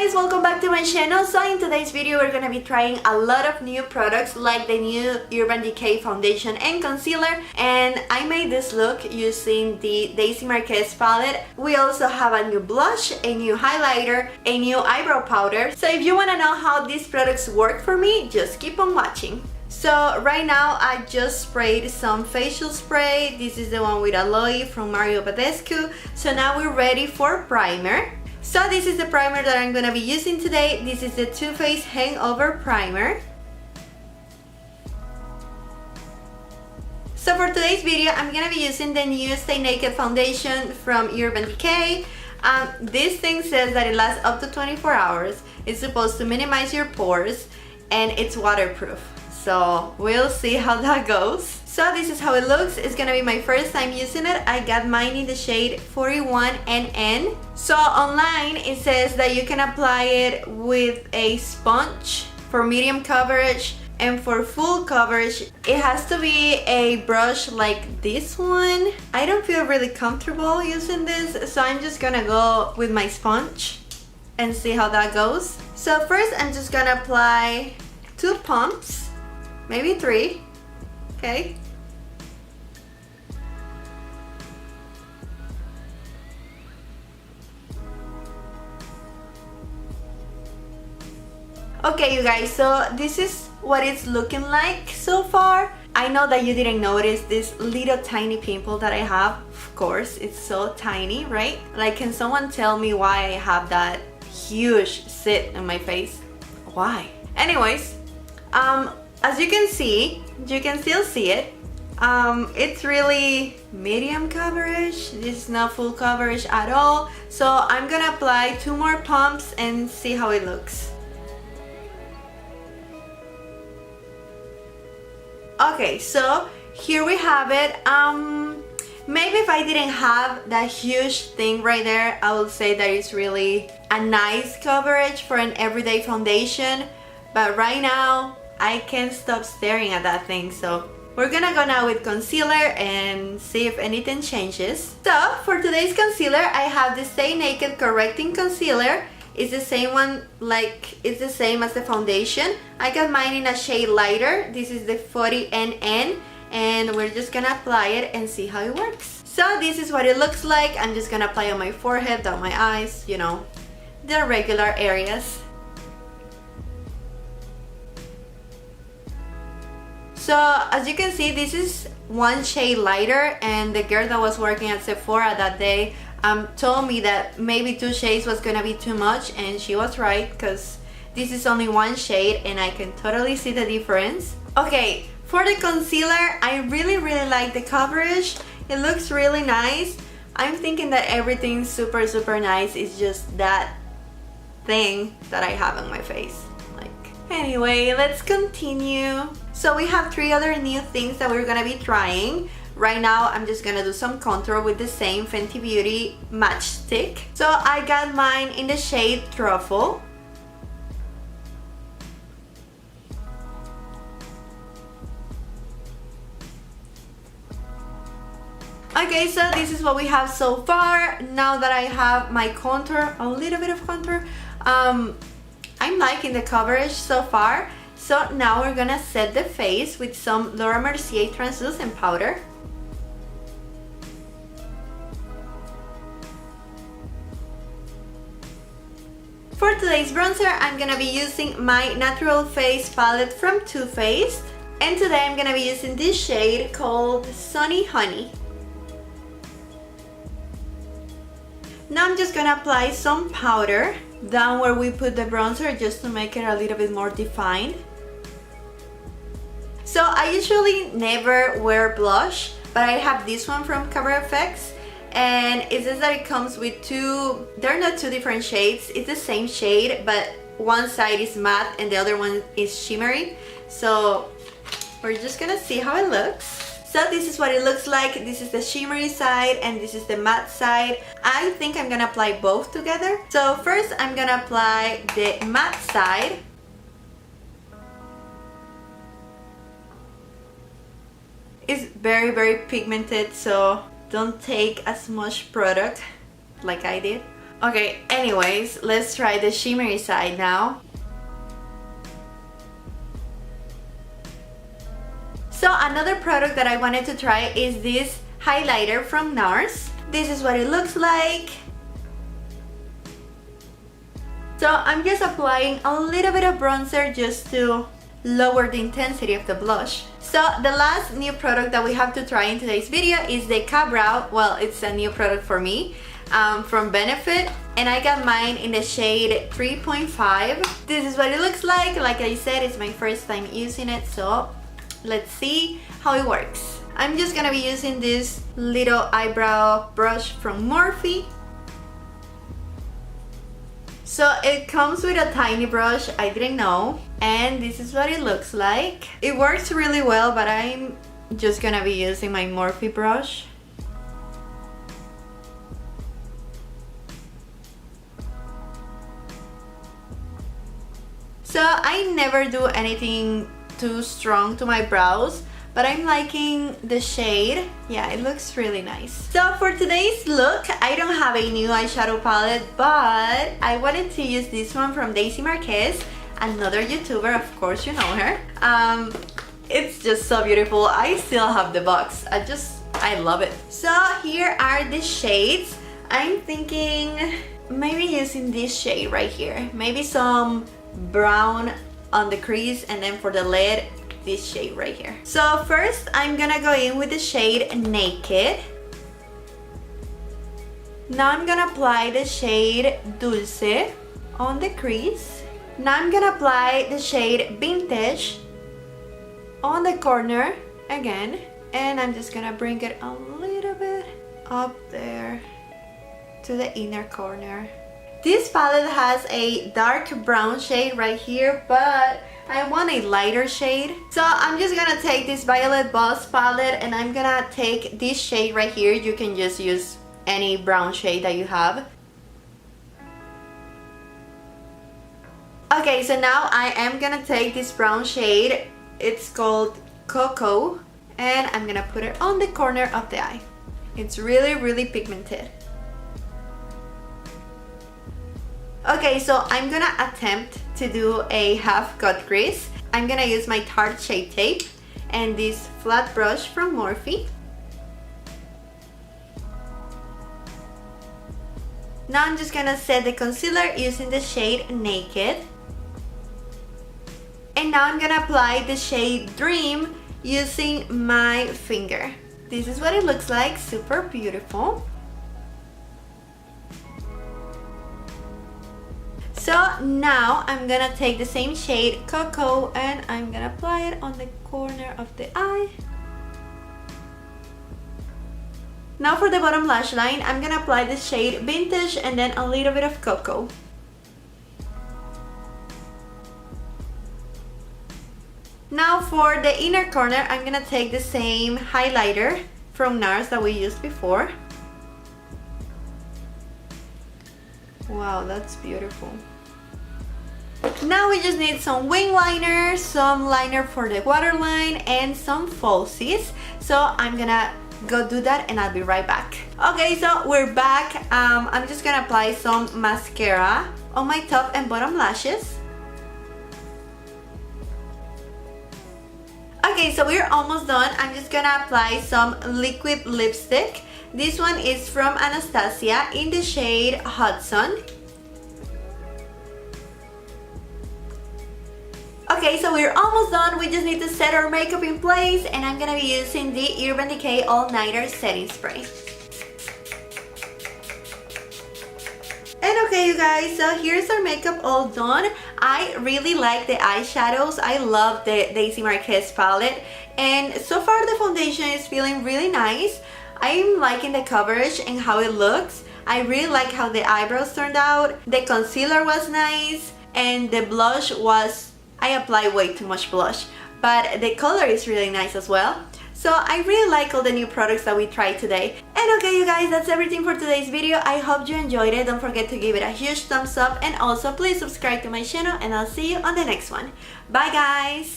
guys, welcome back to my channel. So in today's video we're gonna be trying a lot of new products like the new Urban Decay foundation and concealer, and I made this look using the Daisy Marquez palette. We also have a new blush, a new highlighter, a new eyebrow powder. So if you want to know how these products work for me, just keep on watching. So right now I just sprayed some facial spray. This is the one with aloe from Mario Badescu. So now we're ready for primer. So this is the primer that I'm gonna be using today. This is the Too Faced Hangover Primer. So for today's video, I'm gonna be using the new Stay Naked foundation from Urban Decay. This thing says that it lasts up to 24 hours. It's supposed to minimize your pores and it's waterproof. So we'll see how that goes. So this is how it looks. It's gonna be my first time using it. I got mine in the shade 41NN. So online it says that you can apply it with a sponge for medium coverage, and for full coverage it has to be a brush like this one. I don't feel really comfortable using this, so I'm just gonna go with my sponge and see how that goes. So first I'm just gonna apply 2 pumps, maybe 3, okay? Okay, you guys, so this is what it's looking like so far. I know that you didn't notice this little tiny pimple that I have. Of course, it's so tiny, right? Like, can someone tell me why I have that huge zit in my face? Why? Anyways, as you can see, you can still see it. It's really medium coverage. This is not full coverage at all. So I'm gonna apply 2 more pumps and see how it looks. Okay, so here we have it. Maybe if I didn't have that huge thing right there, I would say that it's really a nice coverage for an everyday foundation. But right now, I can't stop staring at that thing. So we're gonna go now with concealer and see if anything changes. So for today's concealer, I have the Stay Naked Correcting Concealer. It's the same one, like it's the same as the foundation. I got mine in a shade lighter. This is the 40NN, and we're just gonna apply it and see how it works. So this is what it looks like. I'm just gonna apply on my forehead, down my eyes, you know, the regular areas. So as you can see, this is 1 shade lighter, and the girl that was working at Sephora that day told me that maybe 2 shades was gonna be too much, and she was right, because this is only 1 shade and I can totally see the difference. Okay, for the concealer, I really like the coverage. It looks really nice. I'm thinking that everything's super nice. It's just that thing that I have on my face. Anyway, let's continue. So we have 3 other new things that we're gonna be trying. Right now, I'm just gonna do some contour with the same Fenty Beauty matchstick. So I got mine in the shade Truffle. Okay, so this is what we have so far. Now that I have my contour, a little bit of contour, I'm liking the coverage so far. So now we're gonna set the face with some Laura Mercier translucent powder. For today's bronzer, I'm gonna be using my Natural Face palette from Too Faced. And today I'm gonna be using this shade called Sunny Honey. Now I'm just gonna apply some powder down where we put the bronzer, just to make it a little bit more defined. So I usually never wear blush, but I have this one from Cover FX, and it says that it comes with 2, they're not 2 different shades, it's the same shade, but one side is matte and the other one is shimmery. So we're just gonna see how it looks. So this is what it looks like. This is the shimmery side and this is the matte side. I think I'm gonna apply both together. So first I'm gonna apply the matte side. It's very pigmented, so don't take as much product like I did. Okay, anyways, let's try the shimmery side now. So another product that I wanted to try is this highlighter from NARS. This is what it looks like. So I'm just applying a little bit of bronzer just to lower the intensity of the blush. So the last new product that we have to try in today's video is the Decay Brow. Well, it's a new product for me from Benefit, and I got mine in the shade 3.5. This is what it looks like. Like I said, it's my first time using it, so let's see how it works. I'm just gonna be using this little eyebrow brush from Morphe. So it comes with a tiny brush, I didn't know, and this is what it looks like. It works really well, but I'm just gonna be using my Morphe brush. So I never do anything too strong to my brows, but I'm liking the shade. Yeah, it looks really nice. So for today's look, I don't have a new eyeshadow palette, but I wanted to use this one from Daisy Marquez, another YouTuber, of course you know her. It's just so beautiful. I still have the box. I love it. So here are the shades. I'm thinking maybe using this shade right here. Maybe some brown on the crease, and then for the lid, this shade right here. So first I'm gonna go in with the shade Naked. Now I'm gonna apply the shade Dulce on the crease. Now I'm gonna apply the shade Vintage on the corner again, and I'm just gonna bring it a little bit up there to the inner corner. This palette has a dark brown shade right here, but I want a lighter shade. So I'm just gonna take this Violet Boss palette, and I'm gonna take this shade right here. You can just use any brown shade that you have. Okay, so now I am gonna take this brown shade. It's called Cocoa, and I'm gonna put it on the corner of the eye. It's really, really pigmented. Okay, so I'm gonna attempt to do a half cut crease. I'm gonna use my Tarte Shape Tape and this flat brush from Morphe. Now I'm just gonna set the concealer using the shade Naked. And now I'm gonna apply the shade Dream using my finger. This is what it looks like, super beautiful. So now I'm gonna take the same shade Cocoa, and I'm gonna apply it on the corner of the eye. Now for the bottom lash line, I'm gonna apply the shade Vintage and then a little bit of Cocoa. Now for the inner corner, I'm gonna take the same highlighter from NARS that we used before. Wow, that's beautiful. Now we just need some wing liner, some liner for the waterline, and some falsies. So I'm gonna go do that and I'll be right back. Okay, so we're back. I'm just gonna apply some mascara on my top and bottom lashes. Okay, so we're almost done. I'm just gonna apply some liquid lipstick. This one is from Anastasia in the shade Hudson. Okay, so we're almost done. We just need to set our makeup in place, and I'm gonna be using the Urban Decay All Nighter Setting Spray. And okay, you guys, so here's our makeup all done. I really like the eyeshadows. I love the Daisy Marquez palette, and so far the foundation is feeling really nice. I'm liking the coverage and how it looks. I really like how the eyebrows turned out. The concealer was nice, and the blush was, I applied way too much blush, but the color is really nice as well. So I really like all the new products that we tried today. And okay, you guys, that's everything for today's video. I hope you enjoyed it. Don't forget to give it a huge thumbs up, and also please subscribe to my channel, and I'll see you on the next one. Bye guys!